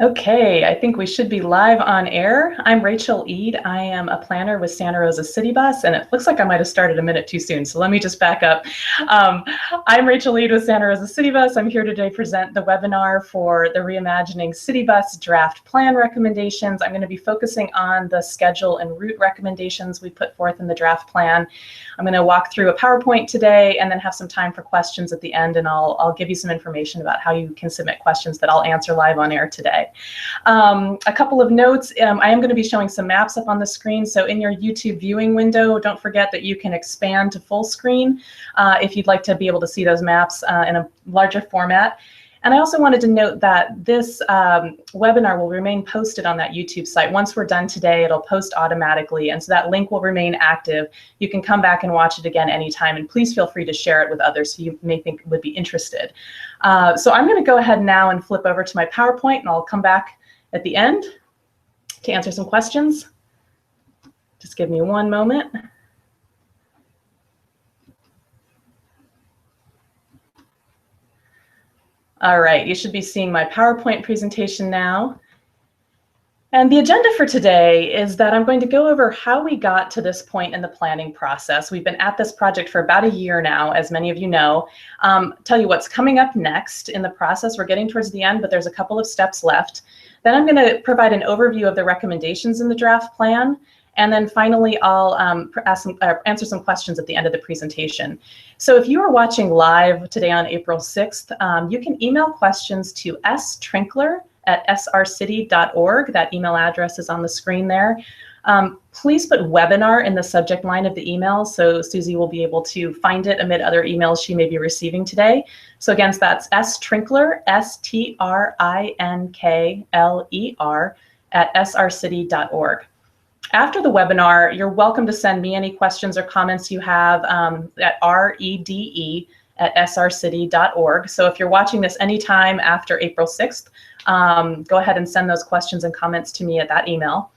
Okay, I think we should be live on air. I'm Rachel Eid. I am a planner with Santa Rosa CityBus, and it looks like I might have started a minute too soon, so let me just back up. I'm Rachel Eid with Santa Rosa CityBus. I'm here today to present the webinar for the Reimagining CityBus draft plan recommendations. I'm going to be focusing on the schedule and route recommendations we put forth in the draft plan. I'm going to walk through a PowerPoint today and then have some time for questions at the end, and I'll give you some information about how you can submit questions that I'll answer live on air today. A couple of notes, I am going to be showing some maps up on the screen, so in your YouTube viewing window, don't forget that you can expand to full screen if you'd like to be able to see those maps in a larger format. And I also wanted to note that this webinar will remain posted on that YouTube site. Once we're done today, it'll post automatically, and so that link will remain active. You can come back and watch it again anytime, and please feel free to share it with others who you may think would be interested. So I'm going to go ahead now and flip over to my PowerPoint, and I'll come back at the end to answer some questions. Just give me one moment. All right, you should be seeing my PowerPoint presentation now. And the agenda for today is that I'm going to go over how we got to this point in the planning process. We've been at this project for about a year now, as many of you know. Tell you what's coming up next in the process. We're getting towards the end, but there's a couple of steps left. Then I'm going to provide an overview of the recommendations in the draft plan. And then finally, I'll answer some questions at the end of the presentation. So if you are watching live today on April 6th, you can email questions tostrinkler@srcity.org. That email address is on the screen there. Please put webinar in the subject line of the email so Susie will be able to find it amid other emails she may be receiving today. So again, that's strinkler, STRINKLER @srcity.org. After the webinar, you're welcome to send me any questions or comments you have at rede@srcity.org. So if you're watching this anytime after April 6th, go ahead and send those questions and comments to me at that email.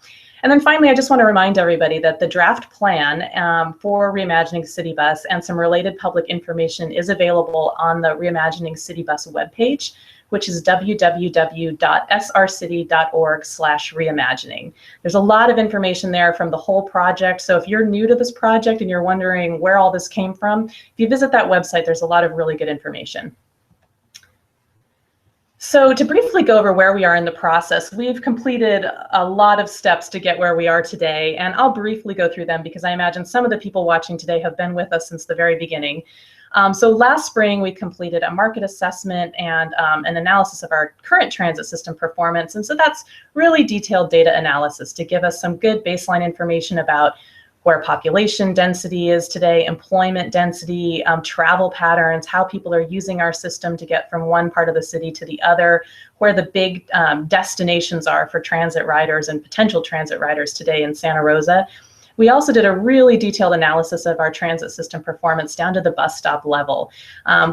And then finally, I just want to remind everybody that the draft plan for Reimagining CityBus and some related public information is available on the Reimagining CityBus webpage, which is www.srcity.org/reimagining. There's a lot of information there from the whole project. So if you're new to this project and you're wondering where all this came from, if you visit that website, there's a lot of really good information. So to briefly go over where we are in the process, we've completed a lot of steps to get where we are today, and I'll briefly go through them because I imagine some of the people watching today have been with us since the very beginning. So last spring, we completed a market assessment and an analysis of our current transit system performance. And so that's really detailed data analysis to give us some good baseline information about where population density is today, employment density, travel patterns, how people are using our system to get from one part of the city to the other, where the big destinations are for transit riders and potential transit riders today in Santa Rosa. We also did a really detailed analysis of our transit system performance down to the bus stop level.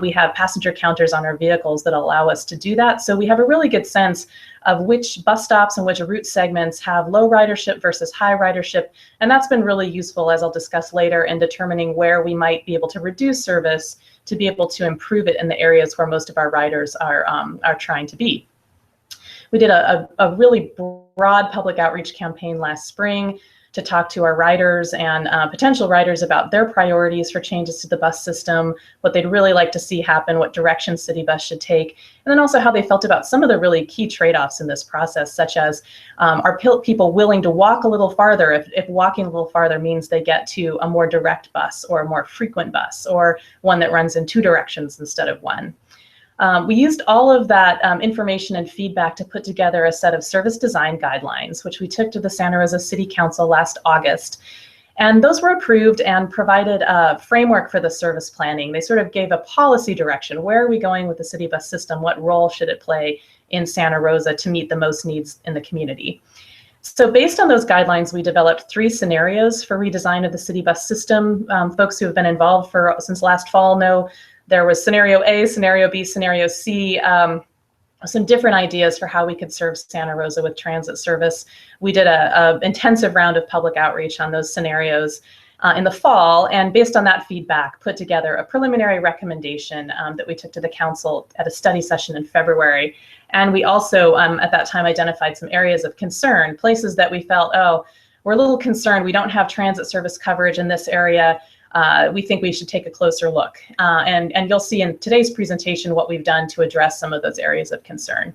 We have passenger counters on our vehicles that allow us to do that. So we have a really good sense of which bus stops and which route segments have low ridership versus high ridership. And that's been really useful, as I'll discuss later, in determining where we might be able to reduce service to be able to improve it in the areas where most of our riders are trying to be. We did a really broad public outreach campaign last spring to talk to our riders and potential riders about their priorities for changes to the bus system, what they'd really like to see happen, what direction CityBus should take, and then also how they felt about some of the really key trade-offs in this process, such as are people willing to walk a little farther if walking a little farther means they get to a more direct bus or a more frequent bus or one that runs in two directions instead of one. We used all of that information and feedback to put together a set of service design guidelines, which we took to the Santa Rosa City Council last August. And those were approved and provided a framework for the service planning. They sort of gave a policy direction. Where are we going with the CityBus system? What role should it play in Santa Rosa to meet the most needs in the community? So based on those guidelines, we developed 3 scenarios for redesign of the CityBus system. Folks who have been involved since last fall know there was scenario A, scenario B, scenario C, some different ideas for how we could serve Santa Rosa with transit service. We did an intensive round of public outreach on those scenarios in the fall, and based on that feedback, put together a preliminary recommendation that we took to the council at a study session in February. And we also, at that time, identified some areas of concern, places that we felt, oh, we're a little concerned. We don't have transit service coverage in this area. We think we should take a closer look. And you'll see in today's presentation what we've done to address some of those areas of concern.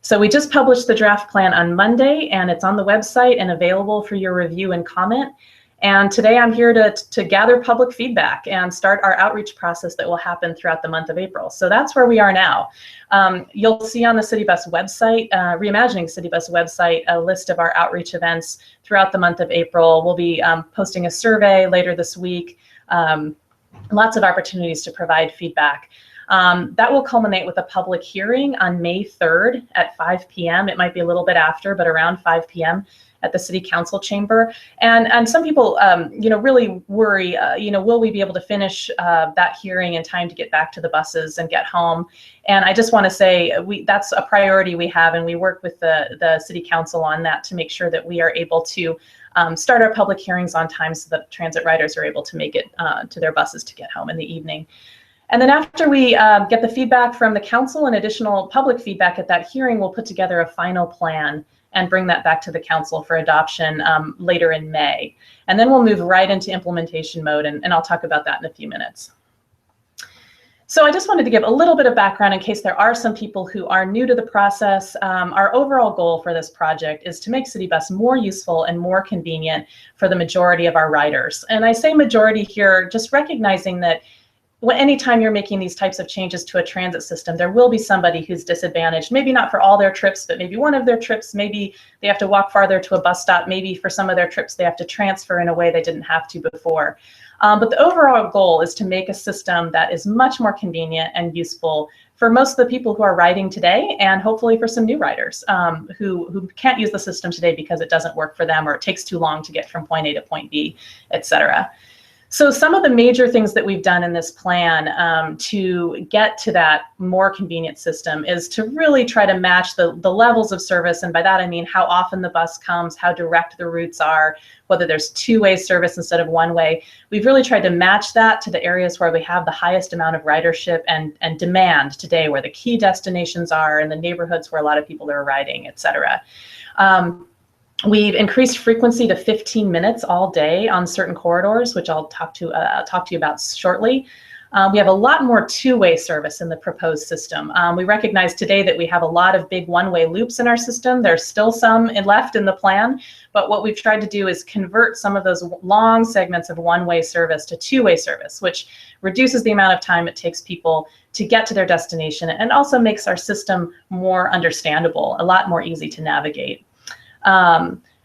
So we just published the draft plan on Monday, and it's on the website and available for your review and comment. And today I'm here to gather public feedback and start our outreach process that will happen throughout the month of April. So that's where we are now. You'll see on the CityBus website, Reimagining CityBus website, a list of our outreach events throughout the month of April. We'll be posting a survey later this week. Lots of opportunities to provide feedback. That will culminate with a public hearing on May 3rd at 5 p.m. It might be a little bit after, but around 5 p.m. at the City Council chamber. And some people, really worry, will we be able to finish that hearing in time to get back to the buses and get home? And I just want to say that's a priority we have, and we work with the City Council on that to make sure that we are able to start our public hearings on time so that transit riders are able to make it to their buses to get home in the evening. And then after we get the feedback from the council and additional public feedback at that hearing, we'll put together a final plan and bring that back to the council for adoption later in May. And then we'll move right into implementation mode, and I'll talk about that in a few minutes. So I just wanted to give a little bit of background in case there are some people who are new to the process. Our overall goal for this project is to make CityBus more useful and more convenient for the majority of our riders. And I say majority here, just recognizing that anytime you're making these types of changes to a transit system, there will be somebody who's disadvantaged, maybe not for all their trips, but maybe one of their trips, maybe they have to walk farther to a bus stop, maybe for some of their trips they have to transfer in a way they didn't have to before. But the overall goal is to make a system that is much more convenient and useful for most of the people who are riding today, and hopefully for some new riders who can't use the system today because it doesn't work for them or it takes too long to get from point A to point B, etc. So some of the major things that we've done in this plan to get to that more convenient system is to really try to match the levels of service. And by that, I mean how often the bus comes, how direct the routes are, whether there's two-way service instead of one-way. We've really tried to match that to the areas where we have the highest amount of ridership and demand today, where the key destinations are and the neighborhoods where a lot of people are riding, et cetera. We've increased frequency to 15 minutes all day on certain corridors, which I'll talk to you about shortly. We have a lot more two-way service in the proposed system. We recognize today that we have a lot of big one-way loops in our system. There's still some left in the plan, but what we've tried to do is convert some of those long segments of one-way service to two-way service, which reduces the amount of time it takes people to get to their destination and also makes our system more understandable, a lot more easy to navigate.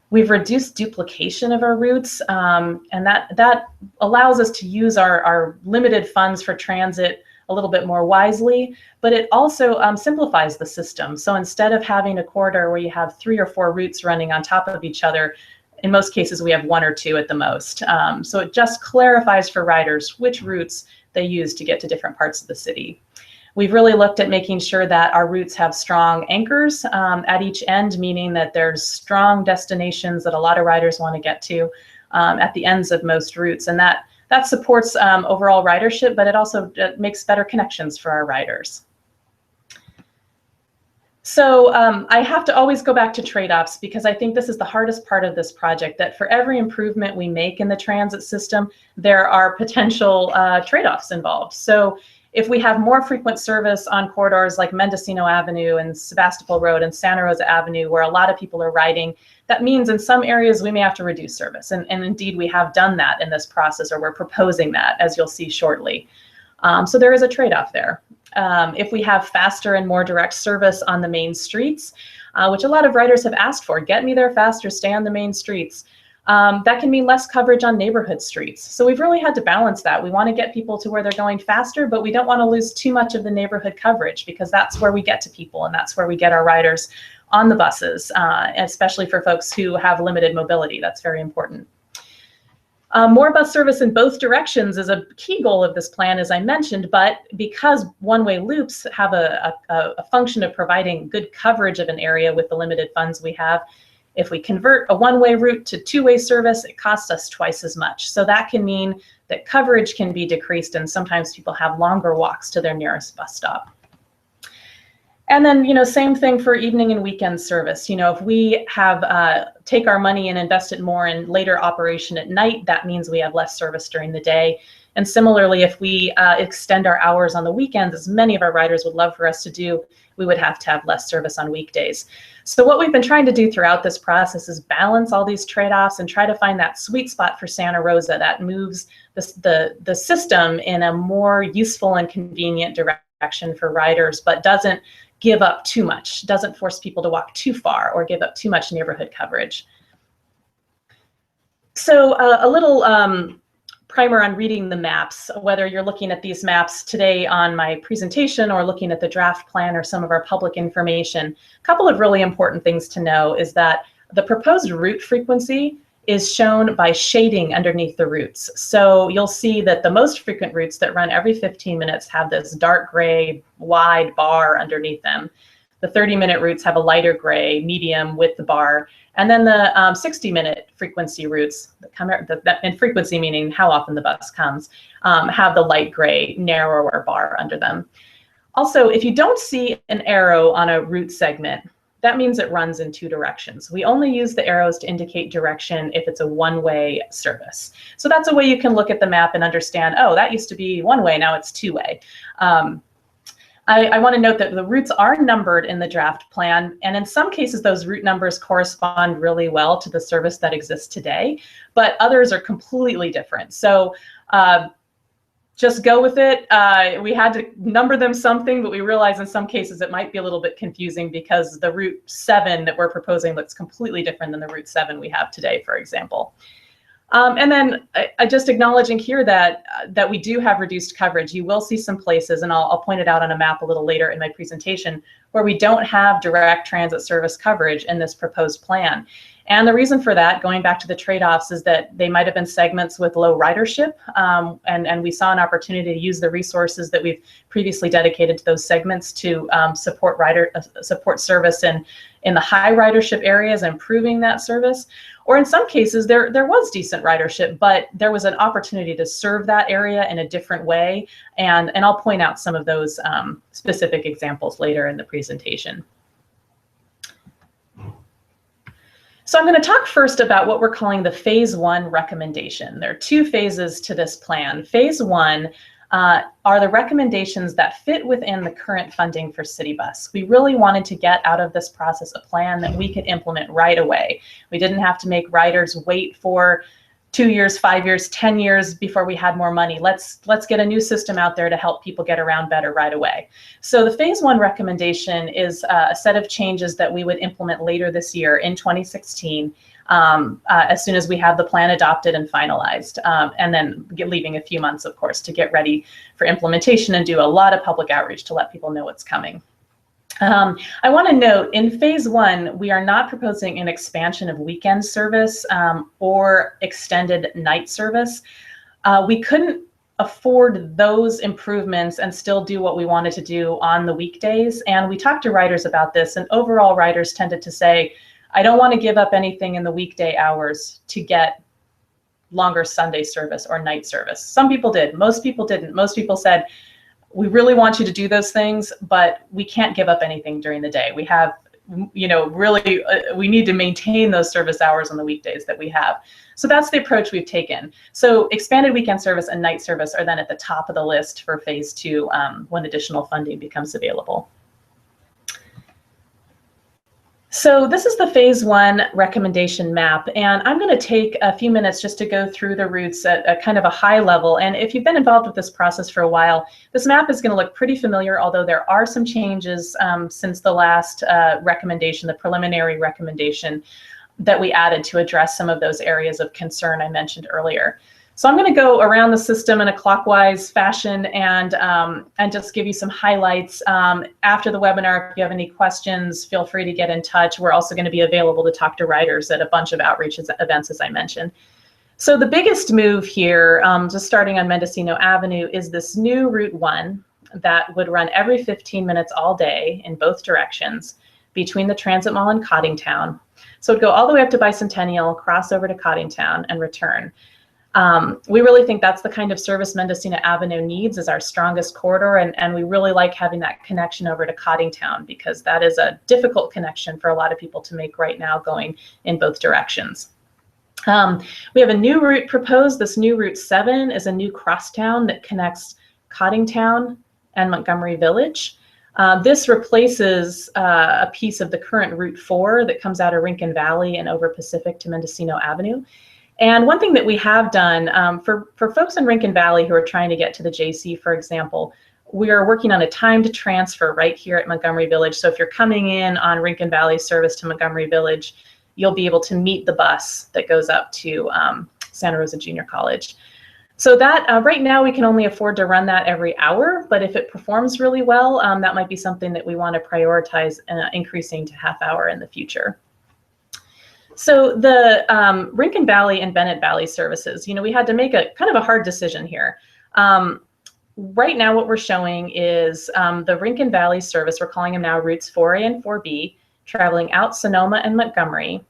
We've reduced duplication of our routes, and that allows us to use our limited funds for transit a little bit more wisely, but it also simplifies the system. So instead of having a corridor where you have 3 or 4 routes running on top of each other, in most cases we have 1 or 2 at the most. So it just clarifies for riders which routes they use to get to different parts of the city. We've really looked at making sure that our routes have strong anchors at each end, meaning that there's strong destinations that a lot of riders want to get to at the ends of most routes. And that supports overall ridership, but it also makes better connections for our riders. So I have to always go back to trade-offs, because I think this is the hardest part of this project, that for every improvement we make in the transit system, there are potential trade-offs involved. So if we have more frequent service on corridors like Mendocino Avenue and Sebastopol Road and Santa Rosa Avenue, where a lot of people are riding, that means in some areas we may have to reduce service. And indeed, we have done that in this process, or we're proposing that, as you'll see shortly. So there is a trade-off there. If we have faster and more direct service on the main streets, which a lot of riders have asked for, get me there faster, stay on the main streets. That can mean less coverage on neighborhood streets. So we've really had to balance that. We want to get people to where they're going faster, but we don't want to lose too much of the neighborhood coverage, because that's where we get to people and that's where we get our riders on the buses, especially for folks who have limited mobility. That's very important. More bus service in both directions is a key goal of this plan, as I mentioned, but because one-way loops have a function of providing good coverage of an area with the limited funds we have, if we convert a one-way route to two-way service, it costs us twice as much. So that can mean that coverage can be decreased, and sometimes people have longer walks to their nearest bus stop. And then, same thing for evening and weekend service. If we have take our money and invest it more in later operation at night, that means we have less service during the day. And similarly, if we extend our hours on the weekends, as many of our riders would love for us to do, we would have to have less service on weekdays. So what we've been trying to do throughout this process is balance all these trade-offs and try to find that sweet spot for Santa Rosa that moves the system in a more useful and convenient direction for riders, but doesn't give up too much, doesn't force people to walk too far or give up too much neighborhood coverage. So a little primer on reading the maps, whether you're looking at these maps today on my presentation or looking at the draft plan or some of our public information. A couple of really important things to know is that the proposed route frequency is shown by shading underneath the routes. So you'll see that the most frequent routes that run every 15 minutes have this dark gray wide bar underneath them. The 30-minute routes have a lighter gray medium with the bar. And then the 60-minute frequency routes, and frequency meaning how often the bus comes, have the light gray, narrower bar under them. Also, if you don't see an arrow on a route segment, that means it runs in two directions. We only use the arrows to indicate direction if it's a one-way service. So that's a way you can look at the map and understand, oh, that used to be one-way, now it's two-way. I want to note that the routes are numbered in the draft plan, and in some cases those route numbers correspond really well to the service that exists today, but others are completely different. So just go with it. We had to number them something, but we realized in some cases it might be a little bit confusing because the Route 7 that we're proposing looks completely different than the Route 7 we have today, for example. And then I just acknowledging here that we do have reduced coverage. You will see some places, and I'll point it out on a map a little later in my presentation, where we don't have direct transit service coverage in this proposed plan. And the reason for that, going back to the trade-offs, is that they might have been segments with low ridership, and we saw an opportunity to use the resources that we've previously dedicated to those segments to support service in the high ridership areas, improving that service. Or in some cases, there was decent ridership, but there was an opportunity to serve that area in a different way. And I'll point out some of those specific examples later in the presentation. So I'm going to talk first about what we're calling the Phase 1 recommendation. There are two phases to this plan. Phase 1 are the recommendations that fit within the current funding for CityBus. We really wanted to get out of this process a plan that we could implement right away. We didn't have to make riders wait for 2 years, 5 years, 10 years before we had more money. Let's get a new system out there to help people get around better right away. So the Phase 1 recommendation is a set of changes that we would implement later this year in 2016, as soon as we have the plan adopted and finalized, and then leaving a few months, of course, to get ready for implementation and do a lot of public outreach to let people know what's coming. I want to note, in Phase 1, we are not proposing an expansion of weekend service or extended night service. We couldn't afford those improvements and still do what we wanted to do on the weekdays. And we talked to riders about this, and overall riders tended to say, I don't want to give up anything in the weekday hours to get longer Sunday service or night service. Some people did, most people didn't. Most people said, we really want you to do those things, but we can't give up anything during the day. We have, really, we need to maintain those service hours on the weekdays that we have. So that's the approach we've taken. So expanded weekend service and night service are then at the top of the list for Phase 2 when additional funding becomes available. So this is the Phase 1 recommendation map, and I'm going to take a few minutes just to go through the routes at a kind of a high level. And if you've been involved with this process for a while, this map is going to look pretty familiar, although there are some changes since the last recommendation, the preliminary recommendation, that we added to address some of those areas of concern I mentioned earlier. So I'm going to go around the system in a clockwise fashion and just give you some highlights. After the webinar, if you have any questions, feel free to get in touch. We're also going to be available to talk to riders at a bunch of outreach events, as I mentioned. So the biggest move here, just starting on Mendocino Avenue, is this new Route 1 that would run every 15 minutes all day in both directions between the Transit Mall and Coddingtown. So it'd go all the way up to Bicentennial, cross over to Coddingtown, and return. We really think that's the kind of service Mendocino Avenue needs as our strongest corridor, and we really like having that connection over to Coddingtown because that is a difficult connection for a lot of people to make right now going in both directions. We have a new route proposed. This new Route 7 is a new crosstown that connects Coddingtown and Montgomery Village. This replaces a piece of the current Route 4 that comes out of Rincon Valley and over Pacific to Mendocino Avenue. And one thing that we have done for folks in Rincon Valley who are trying to get to the JC, for example, we are working on a time to transfer right here at Montgomery Village. So if you're coming in on Rincon Valley service to Montgomery Village, you'll be able to meet the bus that goes up to Santa Rosa Junior College. So that right now we can only afford to run that every hour, but if it performs really well, that might be something that we want to prioritize increasing to half hour in the future. So the Rincon Valley and Bennett Valley services, we had to make a kind of a hard decision here. Right now what we're showing is the Rincon Valley service, we're calling them now routes 4A and 4B, traveling out Sonoma and Montgomery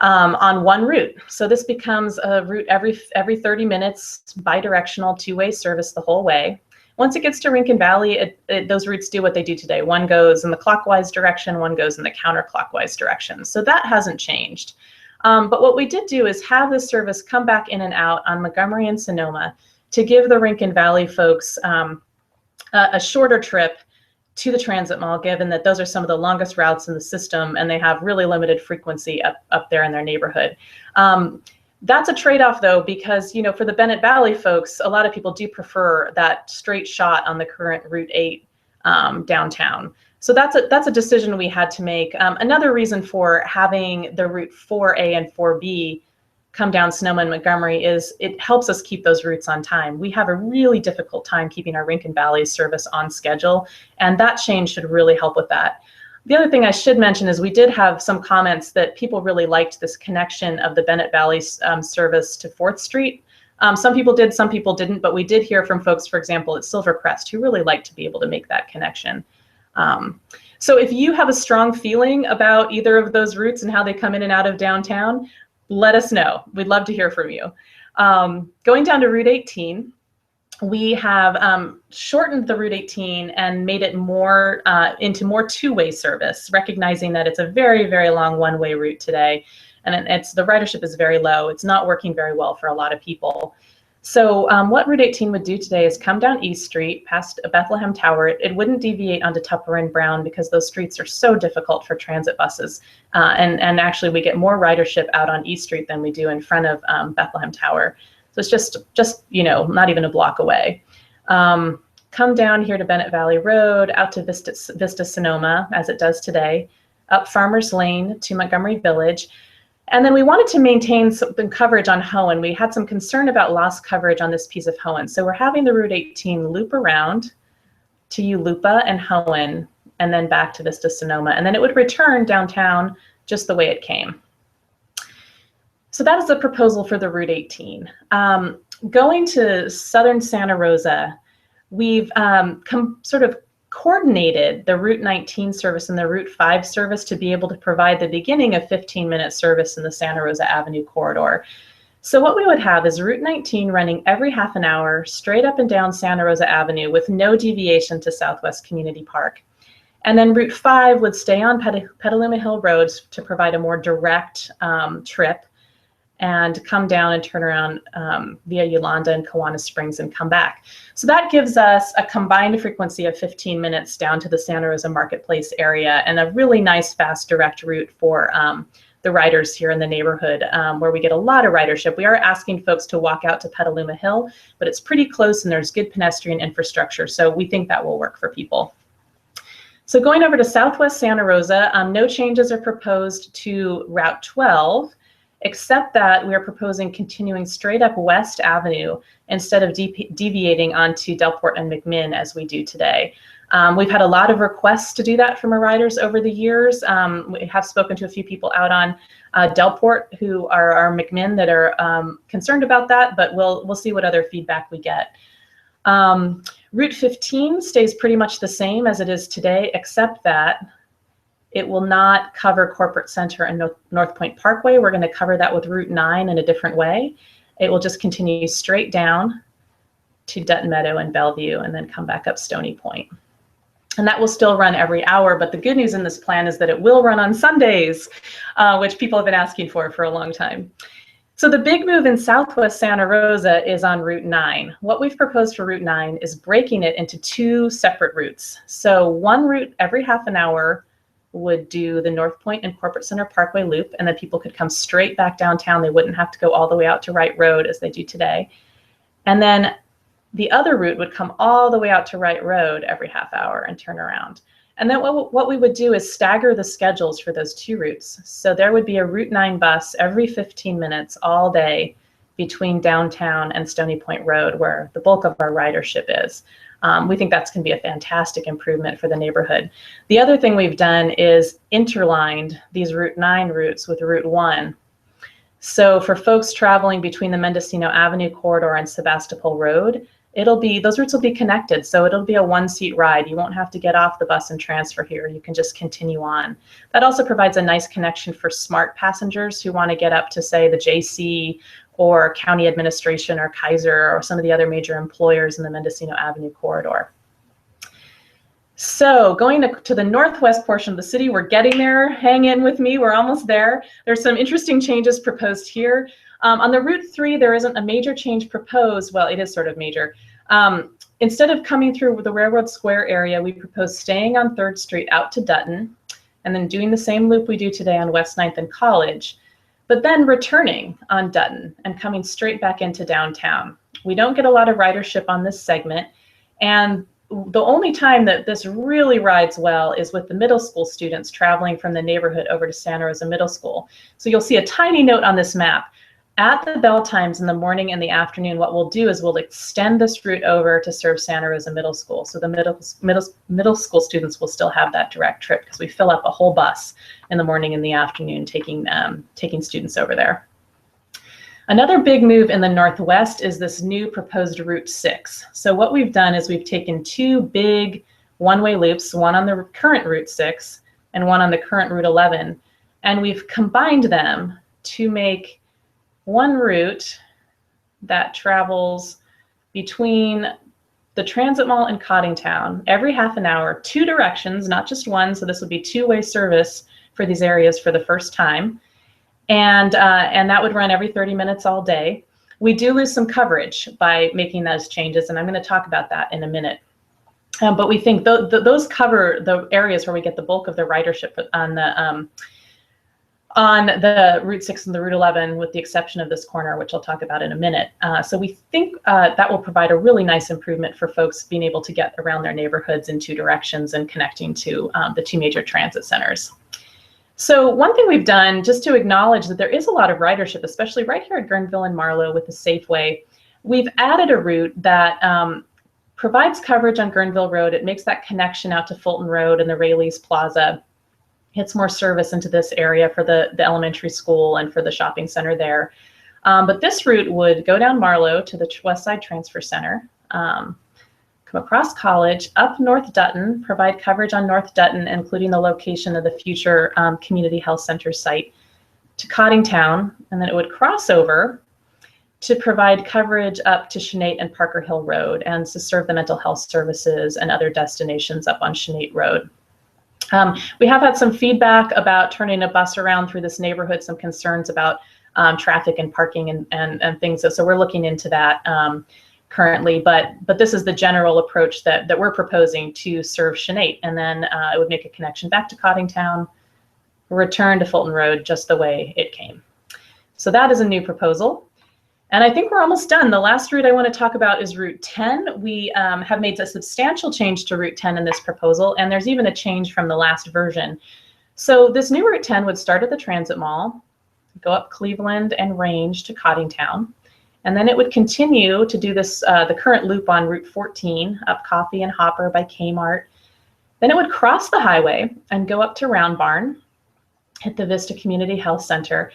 on one route. So this becomes a route every 30 minutes, bi-directional, two-way service the whole way. Once it gets to Rincon Valley, those routes do what they do today. One goes in the clockwise direction, one goes in the counterclockwise direction. So that hasn't changed. But what we did do is have this service come back in and out on Montgomery and Sonoma to give the Rincon Valley folks a shorter trip to the transit mall, given that those are some of the longest routes in the system and they have really limited frequency up there in their neighborhood. That's a trade-off though, because for the Bennett Valley folks, a lot of people do prefer that straight shot on the current Route 8 downtown. So that's a decision we had to make. Another reason for having the Route 4A and 4B come down Sonoma and Montgomery is it helps us keep those routes on time. We have a really difficult time keeping our Rincon Valley service on schedule, and that change should really help with that. The other thing I should mention is we did have some comments that people really liked this connection of the Bennett Valley service to 4th Street. Some people did, some people didn't, but we did hear from folks, for example, at Silvercrest, who really liked to be able to make that connection. So if you have a strong feeling about either of those routes and how they come in and out of downtown, let us know. We'd love to hear from you. Going down to Route 18, we have shortened the Route 18 and made it more into more two-way service, recognizing that it's a very, very long one-way route today, and the ridership is very low. It's not working very well for a lot of people. So what Route 18 would do today is come down East Street past Bethlehem Tower. It wouldn't deviate onto Tupper and Brown because those streets are so difficult for transit buses. And actually we get more ridership out on East Street than we do in front of Bethlehem Tower. So it's just not even a block away. Come down here to Bennett Valley Road, out to Vista Sonoma, as it does today, up Farmers Lane to Montgomery Village. And then we wanted to maintain some coverage on Hohen. We had some concern about lost coverage on this piece of Hohen. So we're having the Route 18 loop around to Ulupa and Hohen, and then back to Vista Sonoma. And then it would return downtown just the way it came. So that is the proposal for the Route 18. Going to southern Santa Rosa, we've sort of coordinated the Route 19 service and the Route 5 service to be able to provide the beginning of 15-minute service in the Santa Rosa Avenue corridor. So what we would have is Route 19 running every half an hour straight up and down Santa Rosa Avenue with no deviation to Southwest Community Park. And then Route 5 would stay on Petaluma Hill Road to provide a more direct trip and come down and turn around via Yolanda and Kiwanis Springs and come back. So that gives us a combined frequency of 15 minutes down to the Santa Rosa Marketplace area and a really nice, fast, direct route for the riders here in the neighborhood where we get a lot of ridership. We are asking folks to walk out to Petaluma Hill, but it's pretty close and there's good pedestrian infrastructure. So we think that will work for people. So going over to Southwest Santa Rosa, no changes are proposed to Route 12, except that we are proposing continuing straight up West Avenue instead of deviating onto Delport and McMinn as we do today. We've had a lot of requests to do that from our riders over the years. We have spoken to a few people out on Delport who are our McMinn that are concerned about that, but we'll see what other feedback we get. Route 15 stays pretty much the same as it is today, except that it will not cover Corporate Center and North Point Parkway. We're going to cover that with Route 9 in a different way. it will just continue straight down to Dutton Meadow and Bellevue, and then come back up Stony Point. And that will still run every hour, but the good news in this plan is that it will run on Sundays, which people have been asking for a long time. So the big move in Southwest Santa Rosa is on Route 9. What we've proposed for Route 9 is breaking it into 2 separate routes. So one route every half an hour would do the North Point and Corporate Center Parkway loop, and then people could come straight back downtown. They wouldn't have to go all the way out to Wright Road as they do today. And then the other route would come all the way out to Wright Road every half hour and turn around. And then what we would do is stagger the schedules for those 2 routes. So there would be a Route 9 bus every 15 minutes all day between downtown and Stony Point Road, where the bulk of our ridership is. We think that's going to be a fantastic improvement for the neighborhood. The other thing we've done is interlined these Route 9 routes with Route 1. So for folks traveling between the Mendocino Avenue corridor and Sebastopol Road, those routes will be connected. So it'll be a 1-seat ride. You won't have to get off the bus and transfer here. You can just continue on. That also provides a nice connection for smart passengers who want to get up to, say, the JC or county administration or Kaiser or some of the other major employers in the Mendocino Avenue corridor. So going to the northwest portion of the city, we're getting there. Hang in with me, we're almost there. There's some interesting changes proposed here. On the Route 3, there isn't a major change proposed. Well, it is sort of major. Instead of coming through the Railroad Square area, we propose staying on 3rd Street out to Dutton, and then doing the same loop we do today on West 9th and College, but then returning on Dutton and coming straight back into downtown. We don't get a lot of ridership on this segment, and the only time that this really rides well is with the middle school students traveling from the neighborhood over to Santa Rosa Middle School. So you'll see a tiny note on this map. At the bell times in the morning and the afternoon, what we'll do is we'll extend this route over to serve Santa Rosa Middle School. So the middle school students will still have that direct trip because we fill up a whole bus in the morning and the afternoon taking students over there. Another big move in the Northwest is this new proposed Route 6. So what we've done is we've taken 2 big one-way loops, one on the current Route 6 and one on the current Route 11, and we've combined them to make one route that travels between the Transit Mall and Coddingtown every half an hour, 2 directions, not just one. So this would be 2-way service for these areas for the first time. And that would run every 30 minutes all day. We do lose some coverage by making those changes, and I'm going to talk about that in a minute. But we think those cover the areas where we get the bulk of the ridership on the Route 6 and the Route 11, with the exception of this corner, which I'll talk about in a minute. So we think that will provide a really nice improvement for folks being able to get around their neighborhoods in 2 directions and connecting to the 2 major transit centers. So one thing we've done, just to acknowledge that there is a lot of ridership, especially right here at Guerneville and Marlow with the Safeway, we've added a route that provides coverage on Guerneville Road. It makes that connection out to Fulton Road and the Rayleigh's Plaza. It's more service into this area for the elementary school and for the shopping center there. But this route would go down Marlow to the West Side Transfer Center, come across College, up North Dutton, provide coverage on North Dutton, including the location of the future community health center site, to Coddingtown, and then it would cross over to provide coverage up to Shenate and Parker Hill Road and to serve the mental health services and other destinations up on Shenate Road. We have had some feedback about turning a bus around through this neighborhood, some concerns about traffic and parking and things. So we're looking into that currently, but this is the general approach that we're proposing to serve Shenate, and then it would make a connection back to Coddingtown, return to Fulton Road just the way it came. So that is a new proposal. And I think we're almost done. The last route I want to talk about is Route 10. We have made a substantial change to Route 10 in this proposal, and there's even a change from the last version. So this new Route 10 would start at the Transit Mall, go up Cleveland and Range to Coddingtown, and then it would continue to do this, the current loop on Route 14, up Coffee and Hopper by Kmart. Then it would cross the highway and go up to Round Barn, hit the Vista Community Health Center.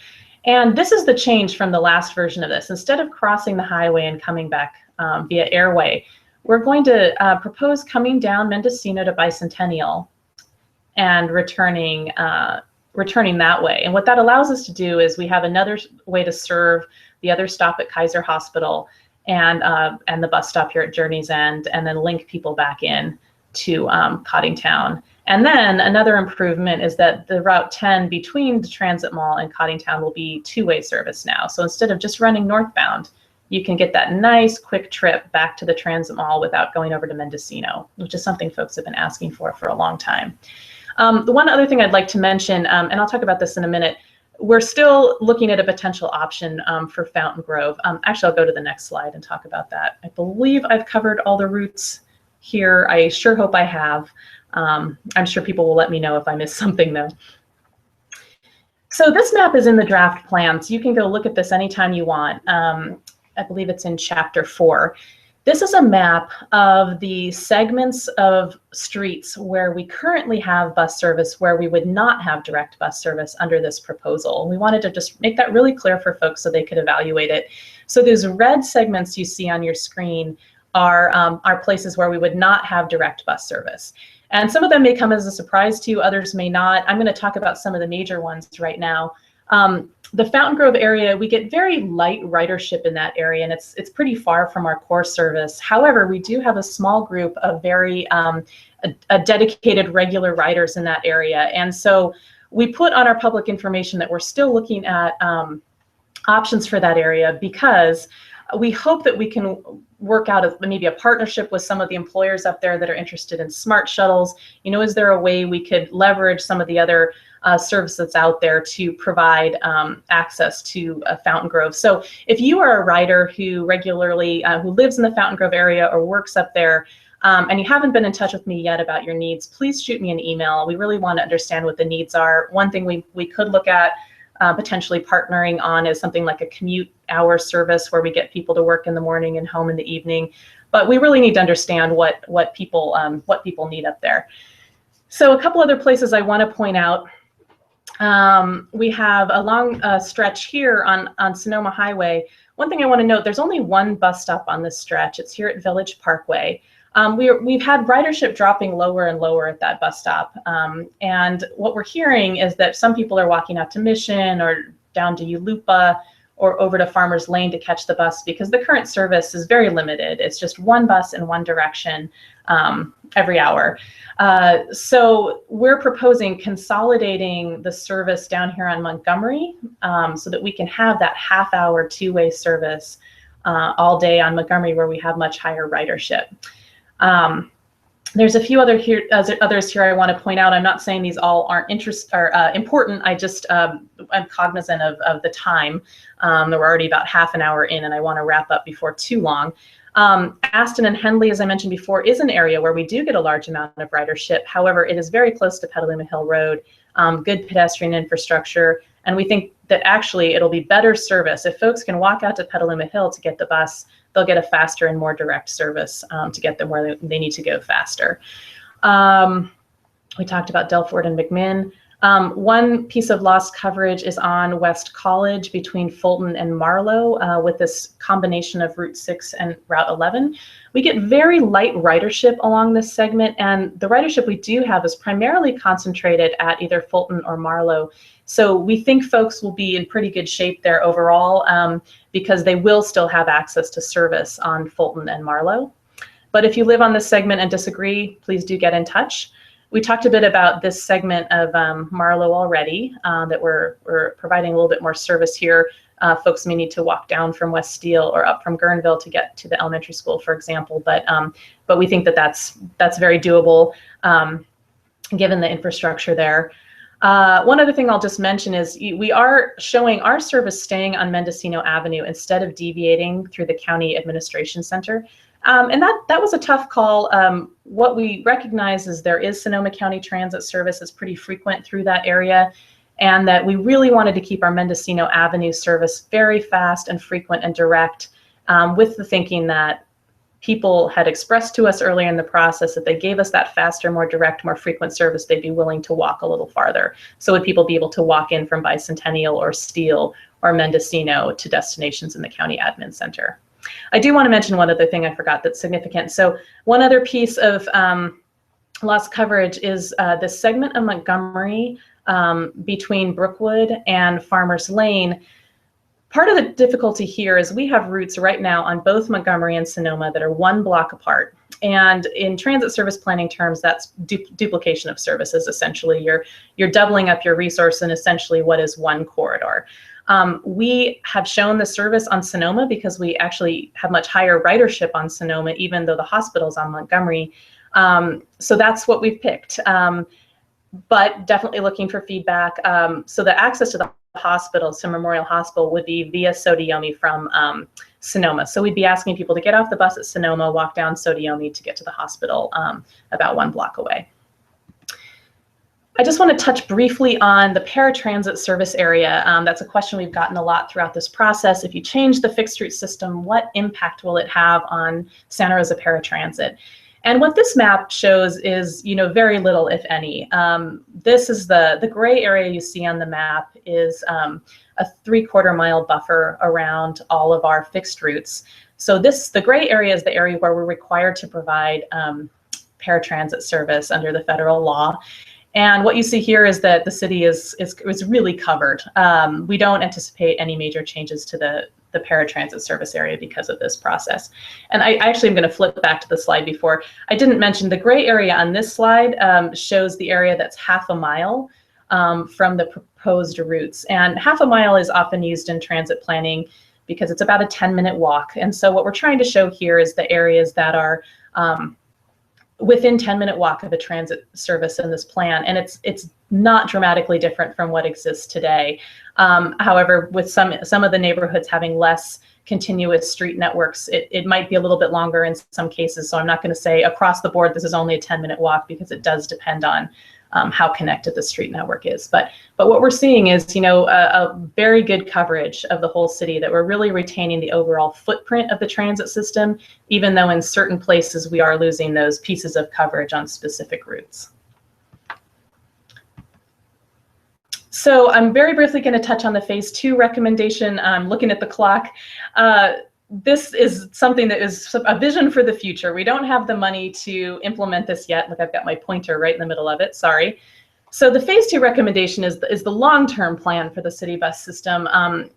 And this is the change from the last version of this. Instead of crossing the highway and coming back via airway, we're going to propose coming down Mendocino to Bicentennial and returning that way. And what that allows us to do is we have another way to serve the other stop at Kaiser Hospital, and the bus stop here at Journey's End, and then link people back in to Coddingtown. And then another improvement is that the Route 10 between the Transit Mall and Coddingtown will be two-way service now. So instead of just running northbound, you can get that nice quick trip back to the Transit Mall without going over to Mendocino, which is something folks have been asking for a long time. The one other thing I'd like to mention, and I'll talk about this in a minute, we're still looking at a potential option for Fountain Grove. Actually, I'll go to the next slide and talk about that. I believe I've covered all the routes here. I sure hope I have. I'm sure people will let me know if I missed something though. So this map is in the draft plan, so you can go look at this anytime you want. I believe it's in chapter 4. This is a map of the segments of streets where we currently have bus service, where we would not have direct bus service under this proposal. We wanted to just make that really clear for folks so they could evaluate it. So those red segments you see on your screen are places where we would not have direct bus service. And some of them may come as a surprise to you, others may not. I'm going to talk about some of the major ones right now. The Fountain Grove area, we get very light ridership in that area, and it's pretty far from our core service. However, we do have a small group of very a dedicated regular riders in that area. And so we put on our public information that we're still looking at options for that area, because we hope that we can work out maybe a partnership with some of the employers up there that are interested in smart shuttles. You know, is there a way we could leverage some of the other service that's out there to provide access to Fountain Grove? So if you are a rider who regularly, who lives in the Fountain Grove area or works up there, and you haven't been in touch with me yet about your needs, please shoot me an email. We really want to understand what the needs are. One thing we could look at potentially partnering on is something like a commute hour service where we get people to work in the morning and home in the evening. But we really need to understand what people need up there. So a couple other places I want to point out. We have a long stretch here on Sonoma Highway. One thing I want to note, there's only one bus stop on this stretch. It's here at Village Parkway. We've had ridership dropping lower and lower at that bus stop. And what we're hearing is that some people are walking out to Mission or down to Ulupa or over to Farmers Lane to catch the bus, because the current service is very limited. It's just one bus in one direction every hour. So we're proposing consolidating the service down here on Montgomery so that we can have that half-hour two-way service all day on Montgomery, where we have much higher ridership. There's a few others here I want to point out. I'm not saying these all aren't important. I just I'm cognizant of the time. We're already about half an hour in, and I want to wrap up before too long. Aston and Henley, as I mentioned before, is an area where we do get a large amount of ridership. However, it is very close to Petaluma Hill Road, good pedestrian infrastructure, and we think that actually it'll be better service. If folks can walk out to Petaluma Hill to get the bus, they'll get a faster and more direct service to get them where they need to go faster. We talked about Delford and McMinn. One piece of lost coverage is on West College between Fulton and Marlow with this combination of Route 6 and Route 11. We get very light ridership along this segment, and the ridership we do have is primarily concentrated at either Fulton or Marlow. So we think folks will be in pretty good shape there overall because they will still have access to service on Fulton and Marlow. But if you live on this segment and disagree, please do get in touch. We talked a bit about this segment of Marlow already, that we're providing a little bit more service here. Folks may need to walk down from West Steele or up from Guerneville to get to the elementary school, for example. But we think that that's very doable given the infrastructure there. One other thing I'll just mention is we are showing our service staying on Mendocino Avenue instead of deviating through the County Administration Center. And that was a tough call. What we recognize is there is Sonoma County Transit service is pretty frequent through that area, and that we really wanted to keep our Mendocino Avenue service very fast and frequent and direct, with the thinking that people had expressed to us earlier in the process that they gave us that faster, more direct, more frequent service, they'd be willing to walk a little farther. So would people be able to walk in from Bicentennial or Steele or Mendocino to destinations in the County Admin Center? I do want to mention one other thing I forgot that's significant. So one other piece of lost coverage is this segment of Montgomery between Brookwood and Farmers Lane. Part of the difficulty here is we have routes right now on both Montgomery and Sonoma that are 1 block apart. And in transit service planning terms, that's duplication of services. Essentially, you're doubling up your resource in essentially what is one corridor. We have shown the service on Sonoma because we actually have much higher ridership on Sonoma, even though the hospital's on Montgomery. So that's what we've picked. But definitely looking for feedback. So the access to the hospital, so Memorial Hospital, would be via Sotiomi from Sonoma. So we'd be asking people to get off the bus at Sonoma, walk down Sotiomi to get to the hospital about 1 block away. I just want to touch briefly on the paratransit service area. That's a question we've gotten a lot throughout this process. If you change the fixed route system, what impact will it have on Santa Rosa paratransit? And what this map shows is, very little, if any. This is the gray area you see on the map is a 3/4 mile buffer around all of our fixed routes. So the gray area is the area where we're required to provide paratransit service under the federal law. And what you see here is that the city is really covered. We don't anticipate any major changes to the paratransit service area because of this process. And I actually am going to flip back to the slide before. I didn't mention the gray area on this slide shows the area that's 1/2 mile from the proposed routes. And 1/2 mile is often used in transit planning because it's about a 10-minute walk. And so what we're trying to show here is the areas that are within 10-minute walk of a transit service in this plan. And it's not dramatically different from what exists today. However, with some of the neighborhoods having less continuous street networks, it might be a little bit longer in some cases. So I'm not going to say across the board this is only a 10-minute walk, because it does depend on how connected the street network is. But what we're seeing is, a very good coverage of the whole city, that we're really retaining the overall footprint of the transit system, even though in certain places we are losing those pieces of coverage on specific routes. So I'm very briefly going to touch on the phase 2 recommendation. I'm looking at the clock. This is something that is a vision for the future. We don't have the money to implement this yet. Look, I've got my pointer right in the middle of it, sorry. So the phase 2 recommendation is the long-term plan for the CityBus system.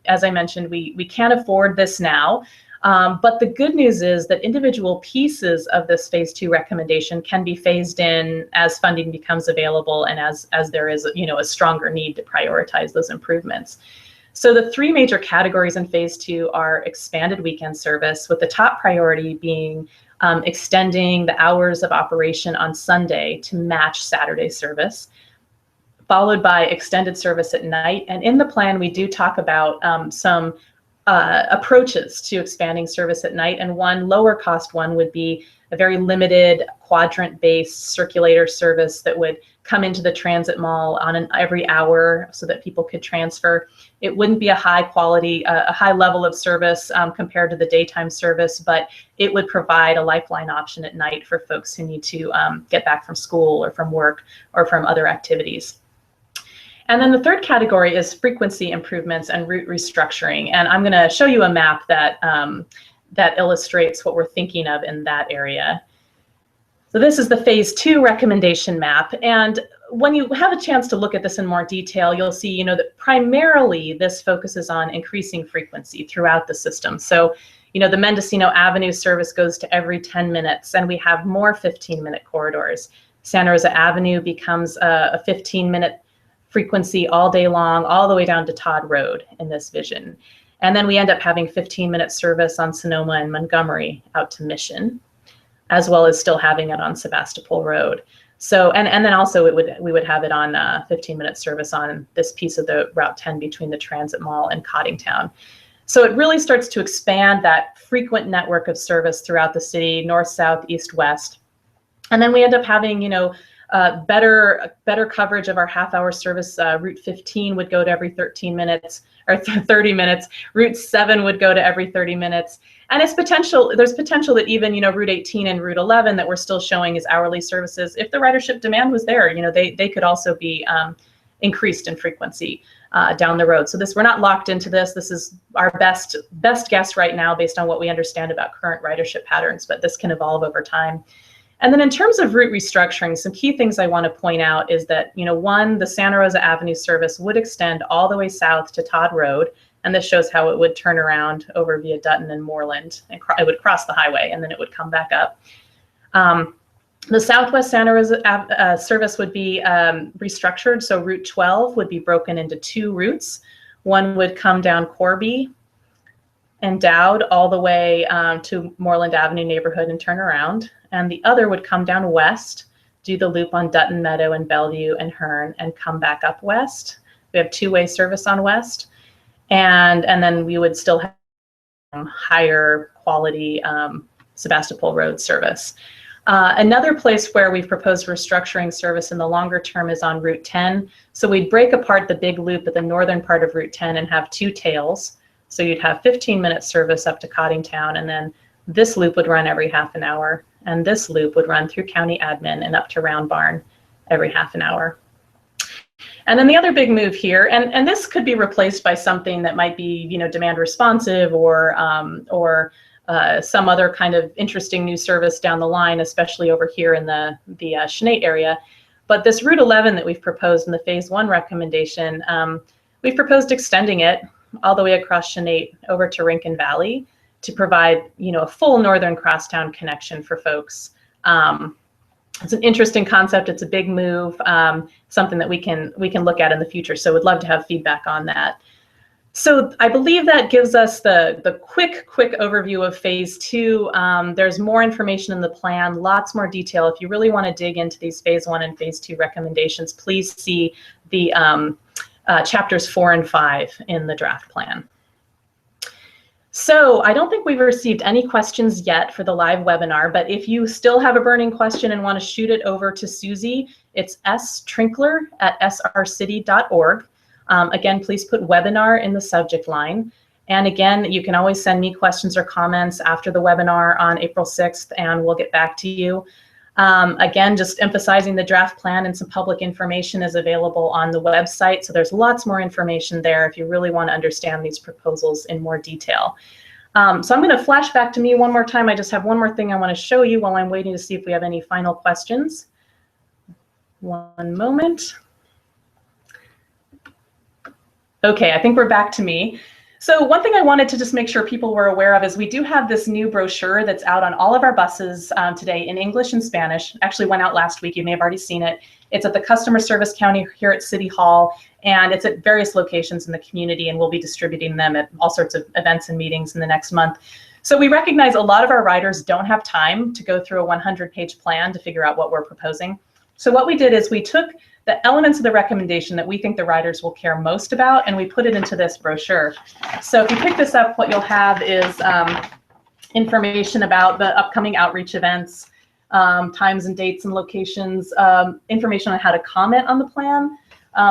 As I mentioned, we can't afford this now. But the good news is that individual pieces of this phase 2 recommendation can be phased in as funding becomes available and as there is a stronger need to prioritize those improvements. So the 3 major categories in phase 2 are expanded weekend service, with the top priority being extending the hours of operation on Sunday to match Saturday service, followed by extended service at night. And in the plan, we do talk about some approaches to expanding service at night, and one lower cost one would be a very limited quadrant-based circulator service that would come into the transit mall on every hour so that people could transfer. It wouldn't be a high quality, a high level of service compared to the daytime service, but it would provide a lifeline option at night for folks who need to get back from school or from work or from other activities. And then the third category is frequency improvements and route restructuring. And I'm going to show you a map that, that illustrates what we're thinking of in that area. So this is the phase 2 recommendation map. And when you have a chance to look at this in more detail, you'll see, that primarily this focuses on increasing frequency throughout the system. So, the Mendocino Avenue service goes to every 10 minutes, and we have more 15-minute corridors. Santa Rosa Avenue becomes a 15-minute frequency all day long, all the way down to Todd Road in this vision. And then we end up having 15-minute service on Sonoma and Montgomery out to Mission, as well as still having it on Sebastopol Road. So, and then also we would have it on 15-minute service on this piece of the Route 10 between the Transit Mall and Cottingtown. So it really starts to expand that frequent network of service throughout the city, north, south, east, west. And then we end up having, better coverage of our half-hour service. Route 15 would go to every 13 minutes or 30 minutes. Route 7 would go to every 30 minutes. And there's potential that even, Route 18 and Route 11 that we're still showing as hourly services, if the ridership demand was there, they could also be increased in frequency down the road. So we're not locked into this. This is our best guess right now based on what we understand about current ridership patterns, but this can evolve over time. And then in terms of route restructuring, some key things I want to point out is that, one, the Santa Rosa Avenue service would extend all the way south to Todd Road And this shows how it would turn around over via Dutton and Moreland, and it would cross the highway, and then it would come back up. The Southwest Santa Rosa service would be restructured. So Route 12 would be broken into 2 routes. One would come down Corby and Dowd all the way to Moreland Avenue neighborhood and turn around. And the other would come down west, do the loop on Dutton Meadow and Bellevue and Hearn, and come back up west. We have 2-way service on west. And then we would still have higher quality Sebastopol Road service. Another place where we've proposed restructuring service in the longer term is on Route 10. So we'd break apart the big loop at the northern part of Route 10 and have 2 tails. So you'd have 15-minute service up to Coddingtown, and then this loop would run every half an hour, and this loop would run through County Admin and up to Round Barn every half an hour. And then the other big move here, and this could be replaced by something that might be, you know, demand responsive or some other kind of interesting new service down the line, especially over here in the Chanate area. But this Route 11 that we've proposed in the Phase 1 recommendation, we've proposed extending it all the way across Chanate over to Rincon Valley to provide, you know, a full northern crosstown connection for folks. It's an interesting concept. It's a big move, something that we can look at in the future. So would love to have feedback on that. So I believe that gives us the quick overview of Phase 2. There's more information in the plan, lots more detail. If you really want to dig into these Phase 1 and Phase 2 recommendations, please see the chapters 4 and 5 in the draft plan. So I don't think we've received any questions yet for the live webinar, but if you still have a burning question and want to shoot it over to Susie, it's strinkler@srcity.org. Again, please put webinar in the subject line. And again, you can always send me questions or comments after the webinar on April 6th, and we'll get back to you. Again, just emphasizing the draft plan and some public information is available on the website. So there's lots more information there if you really want to understand these proposals in more detail. So I'm going to flash back to me one more time. I just have one more thing I want to show you while I'm waiting to see if we have any final questions. One moment. Okay, I think we're back to me. So one thing I wanted to just make sure people were aware of is we do have this new brochure that's out on all of our buses today in English and Spanish. Actually went out last week. You may have already seen it. It's at the customer service counter here at City Hall, and it's at various locations in the community, and we'll be distributing them at all sorts of events and meetings in the next month. So we recognize a lot of our riders don't have time to go through a 100-page plan to figure out what we're proposing. So what we did is we took the elements of the recommendation that we think the riders will care most about, and we put it into this brochure. So if you pick this up, what you'll have is information about the upcoming outreach events, times and dates and locations, information on how to comment on the plan,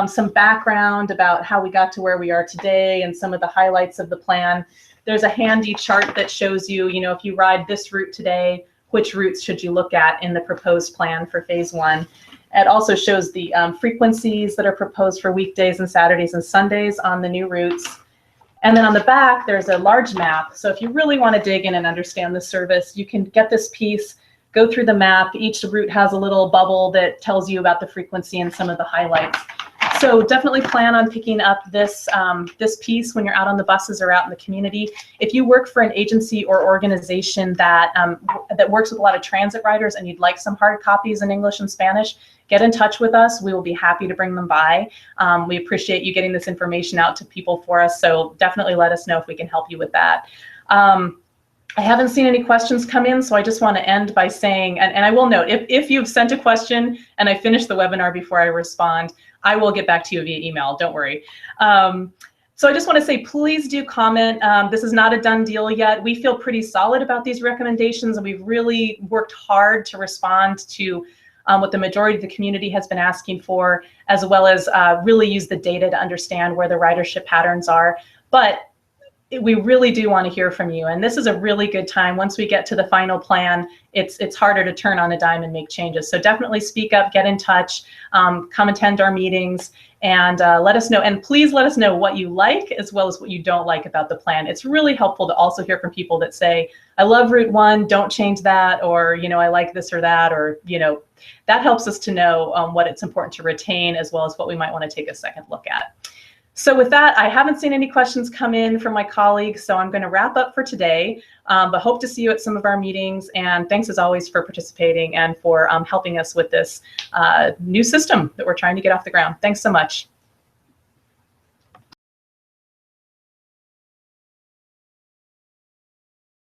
some background about how we got to where we are today and some of the highlights of the plan. There's a handy chart that shows you, if you ride this route today, which routes should you look at in the proposed plan for Phase 1. It also shows the frequencies that are proposed for weekdays and Saturdays and Sundays on the new routes. And then on the back, there's a large map. So if you really want to dig in and understand the service, you can get this piece, go through the map. Each route has a little bubble that tells you about the frequency and some of the highlights. So definitely plan on picking up this, this piece when you're out on the buses or out in the community. If you work for an agency or organization that, that works with a lot of transit riders and you'd like some hard copies in English and Spanish, get in touch with us. We will be happy to bring them by. We appreciate you getting this information out to people for us, so definitely let us know if we can help you with that. I haven't seen any questions come in, so I just want to end by saying, and I will note, if you've sent a question and I finish the webinar before I respond, I will get back to you via email, don't worry. So I just want to say, please do comment. This is not a done deal yet. We feel pretty solid about these recommendations, and we've really worked hard to respond to what the majority of the community has been asking for, as well as really use the data to understand where the ridership patterns are. But we really do want to hear from you, and this is a really good time. Once we get to the final plan, it's harder to turn on a dime and make changes. So definitely speak up, get in touch, come attend our meetings, and let us know. And please let us know what you like as well as what you don't like about the plan. It's really helpful to also hear from people that say, I love Route 1, don't change that, or I like this or that, or that helps us to know what it's important to retain as well as what we might want to take a second look at. So with that, I haven't seen any questions come in from my colleagues, so I'm going to wrap up for today, but hope to see you at some of our meetings. And thanks as always for participating and for helping us with this new system that we're trying to get off the ground. Thanks so much.